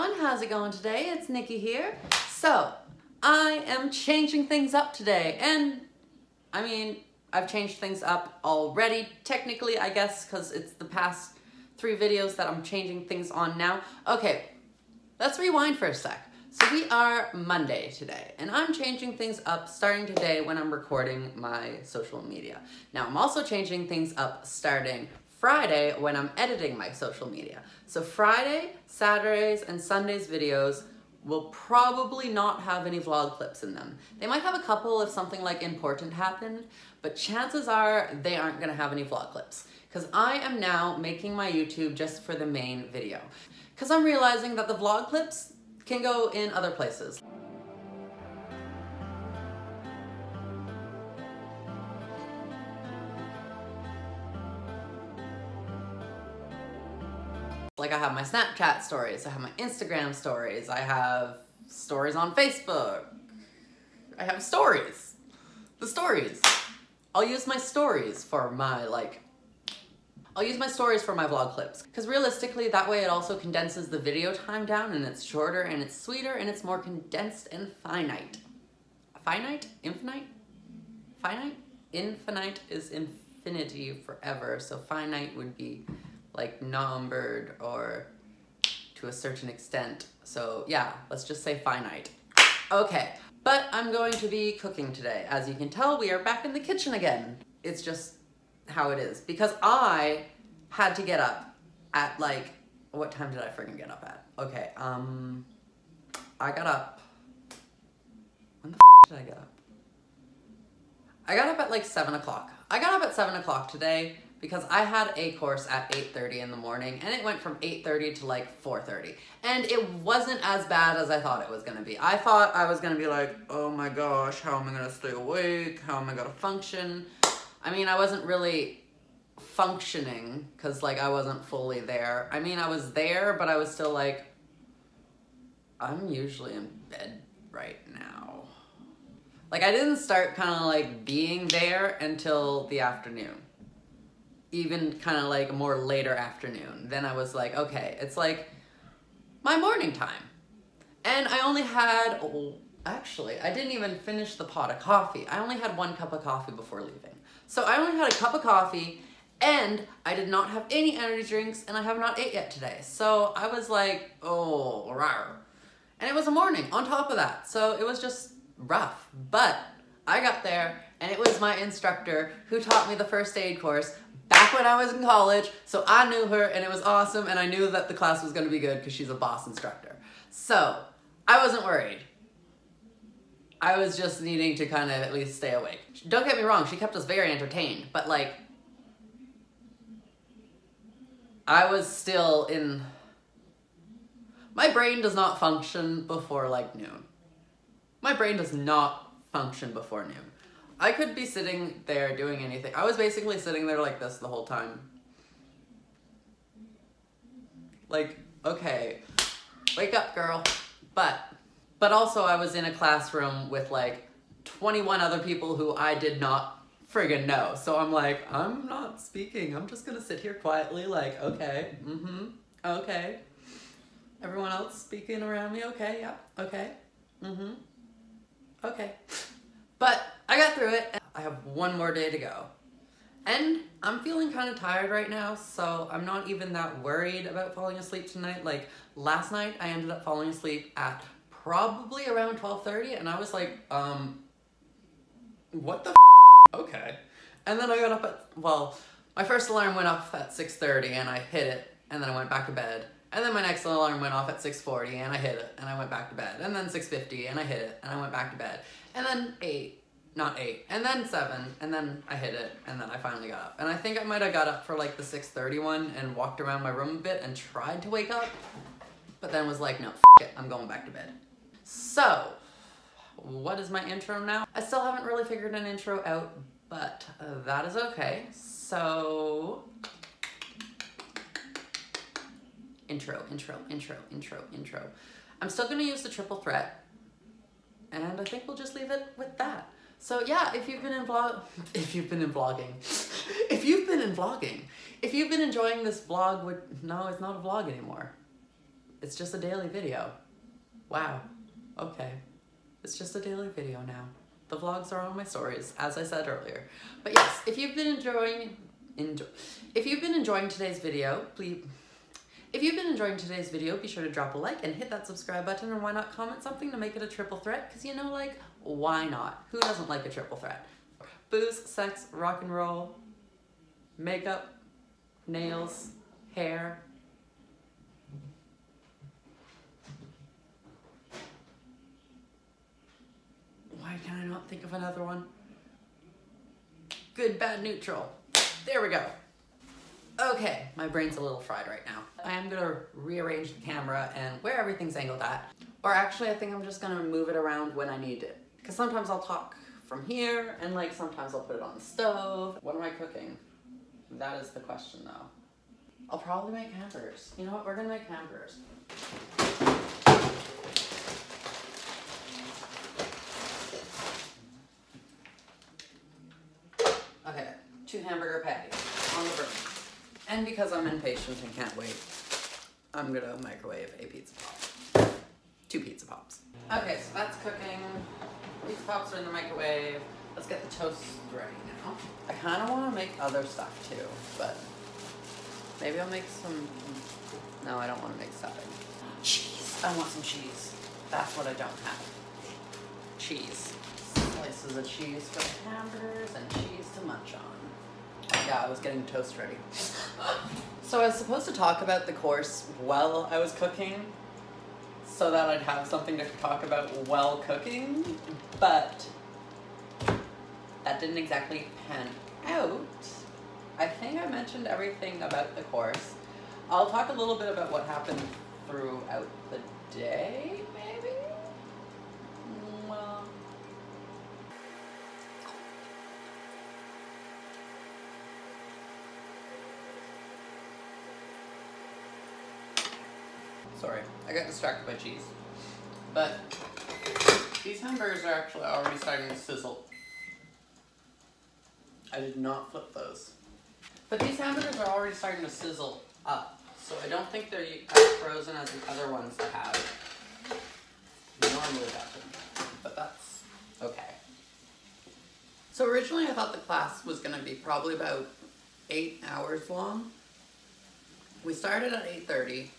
everyone, how's it going today? It's Nikki here. So, I am changing things up today, and I mean, I've changed things up already, technically, I guess, because it's the past 3 videos that I'm changing things on now. Okay, let's rewind for a sec. So we are Monday today, and I'm changing things up starting today when I'm recording my social media. Now, I'm also changing things up starting Friday when I'm editing my social media. So Friday, Saturdays, and Sundays videos will probably not have any vlog clips in them. They might have a couple if something like important happened, but chances are they aren't gonna have any vlog clips because I am now making my YouTube just for the main video. Because I'm realizing that the vlog clips can go in other places. Like I have my Snapchat stories, I have my Instagram stories, I have stories on Facebook. I have stories. The stories. I'll use my stories for my vlog clips. Because realistically, that way it also condenses the video time down and it's shorter and it's sweeter and it's more condensed and finite. Finite? Infinite? Finite? Infinite is infinity forever, so finite would be like numbered or to a certain extent. So yeah, let's just say finite. Okay, but I'm going to be cooking today. As you can tell, we are back in the kitchen again. It's just how it is. Because I had to get up at like, what time did I freaking get up at? Okay, I got up, when the did I get up? I got up at like 7 o'clock. I got up at 7 o'clock today because I had a course at 8:30 in the morning and it went from 8:30 to like 4:30. And it wasn't as bad as I thought it was gonna be. I thought I was gonna be like, oh my gosh, how am I gonna stay awake? How am I gonna function? I mean, I wasn't really functioning because like I wasn't fully there. I mean, I was there, but I was still like, I'm usually in bed right now. Like I didn't start kind of like being there until the afternoon. Even kind of like more later afternoon. Then I was like, okay, it's like my morning time. And I only had, oh, actually, I didn't even finish the pot of coffee. I only had 1 cup of coffee before leaving. So I only had a cup of coffee and I did not have any energy drinks and I have not ate yet today. So I was like, oh, rawr. And it was a morning on top of that. So it was just rough. But I got there and it was my instructor who taught me the first aid course back when I was in college, so I knew her and it was awesome and I knew that the class was gonna be good because she's a boss instructor. So, I wasn't worried. I was just needing to kind of at least stay awake. Don't get me wrong, she kept us very entertained, but like, I was still in, my brain does not function before like noon. My brain does not function before noon. I could be sitting there doing anything. I was basically sitting there like this the whole time. Like, okay, wake up, girl. But also I was in a classroom with like 21 other people who I did not friggin' know. So I'm like, I'm not speaking. I'm just gonna sit here quietly like, okay, okay. Everyone else speaking around me, okay, yeah, okay, okay. But I got through it. I have 1 more day to go. And I'm feeling kind of tired right now, so I'm not even that worried about falling asleep tonight. Like last night, I ended up falling asleep at probably around 12:30 and I was like, what the f? Okay. And then I got up at, well, my first alarm went off at 6:30 and I hit it and then I went back to bed. And then my next alarm went off at 6:40 and I hit it and I went back to bed. And then 6:50 and I hit it and I went back to bed. And then 8, not 8, and then 7, and then I hit it and then I finally got up. And I think I might have got up for like the 6:30 one and walked around my room a bit and tried to wake up, but then was like, no, f it, I'm going back to bed. So, what is my intro now? I still haven't really figured an intro out, but that is okay. So, intro. I'm still gonna use the triple threat, and I think we'll just leave it with that. So yeah, if you've been vlogging, if you've been enjoying this vlog, no, it's not a vlog anymore. It's just a daily video. Wow. Okay. It's just a daily video now. The vlogs are on my stories, as I said earlier. But yes, if you've been enjoying today's video, be sure to drop a like and hit that subscribe button, and why not comment something to make it a triple threat? Because you know, like, why not? Who doesn't like a triple threat? Booze, sex, rock and roll, makeup, nails, hair. Why can I not think of another one? Good, bad, neutral. There we go. Okay, my brain's a little fried right now. I am gonna rearrange the camera and where everything's angled at. Or actually, I think I'm just gonna move it around when I need it. Because sometimes I'll talk from here, and like sometimes I'll put it on the stove. What am I cooking? That is the question though. I'll probably make hamburgers. You know what, we're gonna make hamburgers. Okay, 2 hamburger patties on the burner. And because I'm impatient and can't wait, I'm gonna microwave a pizza pop. 2 pizza pops. Okay, so that's cooking. Pizza pops are in the microwave. Let's get the toast ready now. I kind of want to make other stuff too, but maybe I'll make some, no, I don't want to make stuffing. Cheese, I want some cheese. That's what I don't have. Cheese. Slices of cheese for the hamburgers and cheese to munch on. Yeah, I was getting toast ready. So I was supposed to talk about the course while I was cooking, so that I'd have something to talk about while cooking, but that didn't exactly pan out. I think I mentioned everything about the course. I'll talk a little bit about what happened throughout the day, maybe? Well, sorry, I got distracted by cheese. But these hamburgers are actually already starting to sizzle. I did not flip those. But these hamburgers are already starting to sizzle up, so I don't think they're as frozen as the other ones I have normally gotten, but that's okay. So originally I thought the class was going to be probably about 8 hours long. We started at 8:30,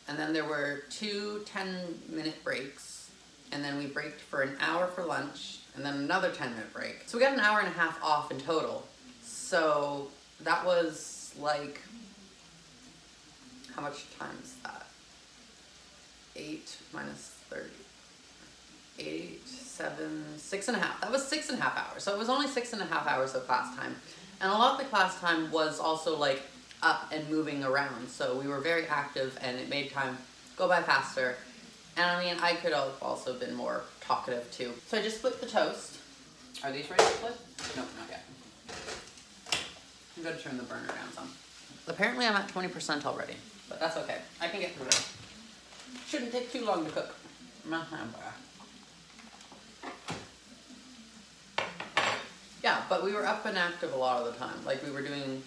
and then there were 2 10-minute breaks, and then we braked for an hour for lunch, and then another 10-minute break. So we got an hour and a half off in total. So that was like, how much time is that? 8 minus 30. 8, 7, 6.5. That was 6.5 hours. So it was only 6.5 hours of class time. And a lot of the class time was also like up and moving around. So we were very active, and it made time go by faster. And I mean, I could have also been more talkative too. So I just flipped the toast. Are these ready to flip? No, not yet. I'm gonna turn the burner down some. Apparently I'm at 20% already, but that's okay. I can get through it. Shouldn't take too long to cook my hamburger. Yeah, but we were up and active a lot of the time. Like, we were doing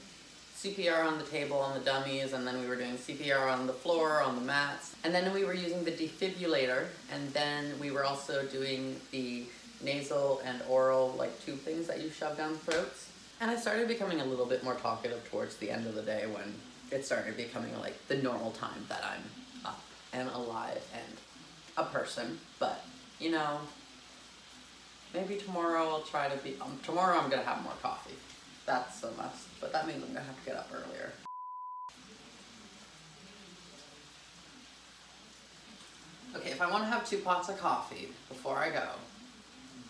CPR on the table, on the dummies, and then we were doing CPR on the floor, on the mats. And then we were using the defibrillator, and then we were also doing the nasal and oral, like, tube things that you shove down throats. And I started becoming a little bit more talkative towards the end of the day, when it started becoming, like, the normal time that I'm up and alive and a person. But, you know, maybe tomorrow I'll try to be, tomorrow I'm gonna have more coffee. That's a must, but that means I'm gonna have to get up earlier. Okay, if I want to have 2 pots of coffee before I go,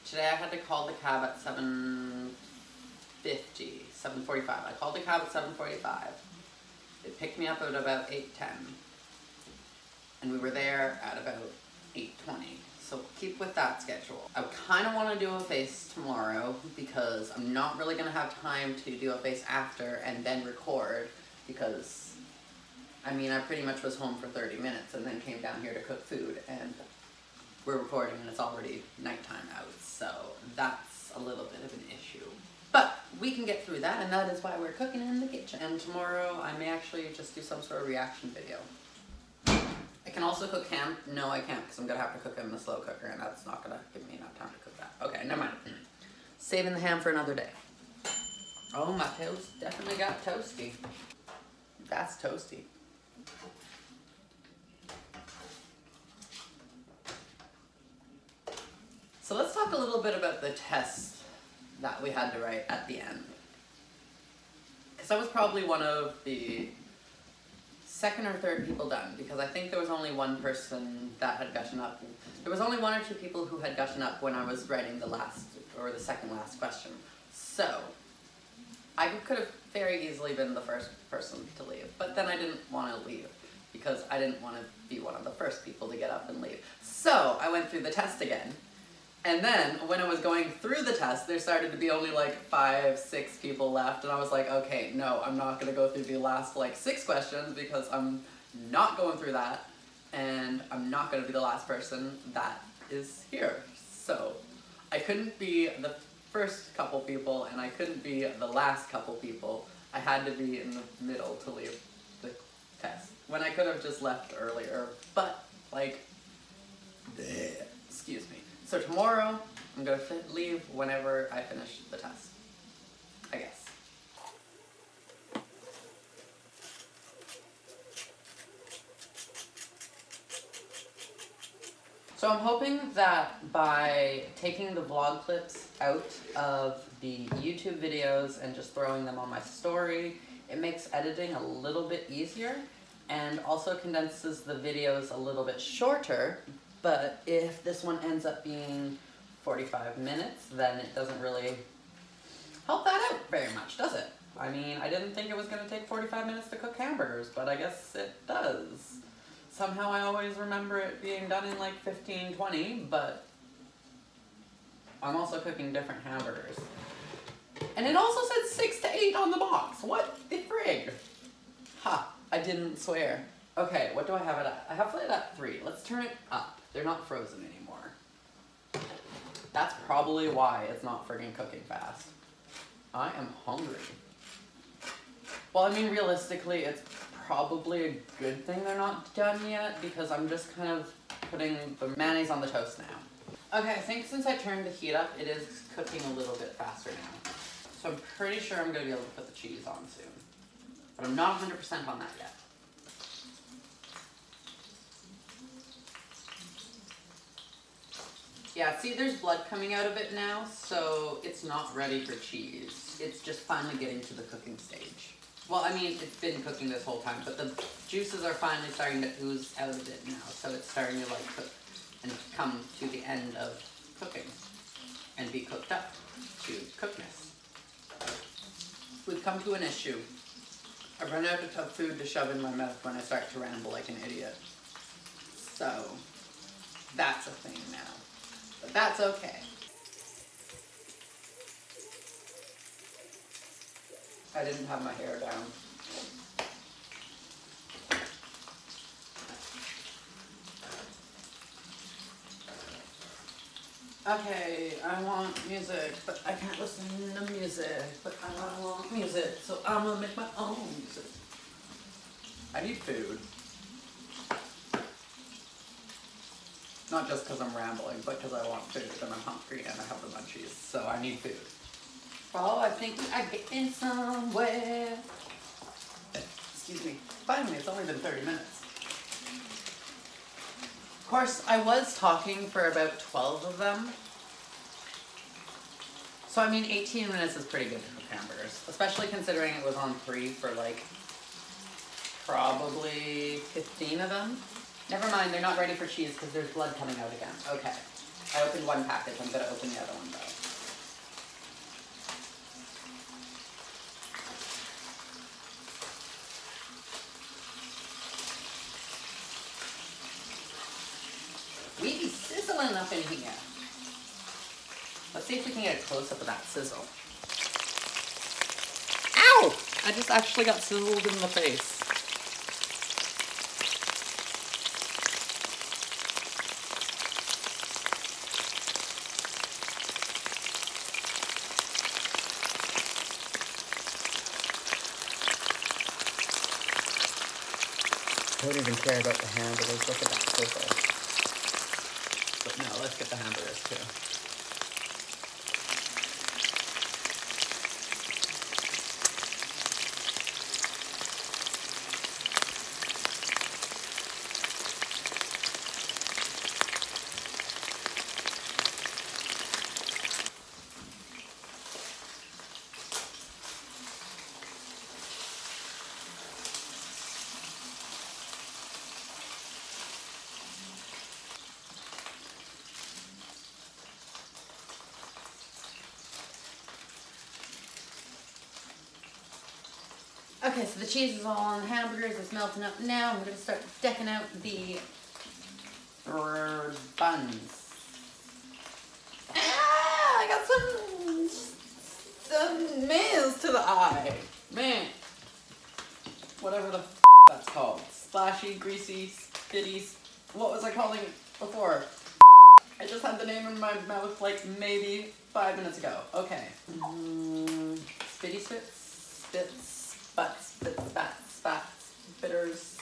today I had to call the cab at 7:45. I called the cab at 7:45. It picked me up at about 8:10, and we were there at about 8:20. So keep with that schedule. I kind of want to do a face tomorrow, because I'm not really going to have time to do a face after and then record, because, I mean, I pretty much was home for 30 minutes and then came down here to cook food, and we're recording and it's already nighttime out, so that's a little bit of an issue. But we can get through that, and that is why we're cooking in the kitchen. And tomorrow I may actually just do some sort of reaction video. I can also cook ham. No, I can't, because I'm gonna have to cook it in the slow cooker, and that's not gonna give me enough time to cook that. Okay, never mind. Saving the ham for another day. Oh, my toast definitely got toasty. That's toasty. So let's talk a little bit about the test that we had to write at the end. Because I was probably one of the second or third people done, because I think there was only one person that had gotten up. There was only one or two people who had gotten up when I was writing the last, or the second last question. So, I could have very easily been the first person to leave, but then I didn't want to leave, because I didn't want to be one of the first people to get up and leave. So, I went through the test again. And then, when I was going through the test, there started to be only like 5, 6 people left, and I was like, okay, no, I'm not going to go through the last like 6 questions, because I'm not going through that, and I'm not going to be the last person that is here. So, I couldn't be the first couple people, and I couldn't be the last couple people. I had to be in the middle to leave the test, when I could have just left earlier, but like, bleh, excuse me. So tomorrow, I'm going to leave whenever I finish the test, I guess. So I'm hoping that by taking the vlog clips out of the YouTube videos and just throwing them on my story, it makes editing a little bit easier and also condenses the videos a little bit shorter. But if this one ends up being 45 minutes, then it doesn't really help that out very much, does it? I mean, I didn't think it was going to take 45 minutes to cook hamburgers, but I guess it does. Somehow I always remember it being done in like 15, 20, but I'm also cooking different hamburgers. And it also said 6 to 8 on the box. What the frig? Ha, I didn't swear. Okay, what do I have it at? I have it at 3. Let's turn it up. They're not frozen anymore. That's probably why it's not friggin' cooking fast. I am hungry. Well, I mean, realistically, it's probably a good thing they're not done yet, because I'm just kind of putting the mayonnaise on the toast now. Okay, I think since I turned the heat up, it is cooking a little bit faster now. So I'm pretty sure I'm gonna be able to put the cheese on soon. But I'm not 100% on that yet. Yeah, see, there's blood coming out of it now, so it's not ready for cheese. It's just finally getting to the cooking stage. Well, I mean, it's been cooking this whole time, but the juices are finally starting to ooze out of it now, so it's starting to like cook and come to the end of cooking and be cooked up to cookness. We've come to an issue. I've run out of food to shove in my mouth when I start to ramble like an idiot. So, that's a thing now. But that's okay. I didn't have my hair down. Okay, I want music, but I can't listen to music, but I want music, so I'm gonna make my own music. I need food. Not just because I'm rambling, but because I want food and I'm hungry and I have the munchies, so I need food. Oh, I think I'm getting somewhere. Excuse me. Finally, it's only been 30 minutes. Of course, I was talking for about 12 of them. So, I mean, 18 minutes is pretty good to cook hamburgers, especially considering it was on 3 for like probably 15 of them. Never mind, they're not ready for cheese because there's blood coming out again. Okay. I opened one package. I'm going to open the other one, though. We be sizzling up in here. Let's see if we can get a close-up of that sizzle. Ow! I just actually got sizzled in the face. don't even care about the hamburgers. Look at that sizzle. But no, let's get the hamburgers too. Okay, so the cheese is all on the hamburgers. It's melting up now. I'm going to start decking out the buns. Ah, I got some nails to the eye. Man. Whatever the f that's called. Splashy, greasy, spitty. What was I calling it before? I just had the name in my mouth like maybe 5 minutes ago. Okay. Spitty spits. Butts, spats, bitters,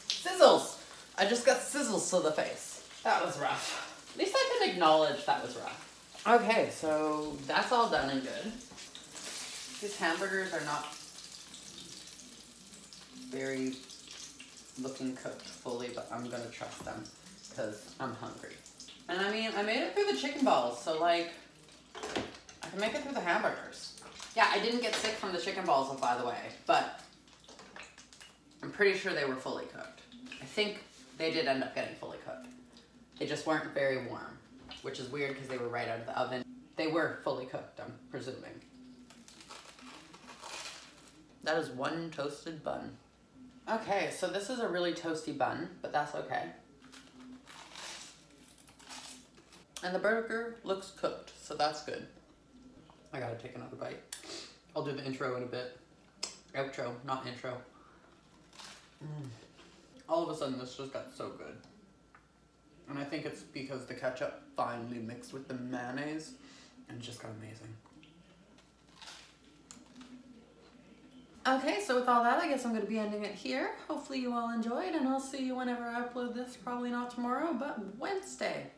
sizzles. I just got sizzles to the face. That was rough. At least I can acknowledge that was rough. Okay, so that's all done and good. These hamburgers are not very looking cooked fully, but I'm gonna trust them because I'm hungry. And I mean, I made it through the chicken balls, so like, I can make it through the hamburgers. Yeah, I didn't get sick from the chicken balls, by the way, but I'm pretty sure they were fully cooked. I think they did end up getting fully cooked. They just weren't very warm, which is weird because they were right out of the oven. They were fully cooked, I'm presuming. That is one toasted bun. Okay, so this is a really toasty bun, but that's okay. And the burger looks cooked, so that's good. I gotta take another bite. I'll do the intro in a bit. Outro, not intro. All of a sudden this just got so good. And I think it's because the ketchup finally mixed with the mayonnaise and just got amazing. Okay, so with all that, I guess I'm gonna be ending it here. Hopefully you all enjoyed, and I'll see you whenever I upload this. Probably not tomorrow, but Wednesday.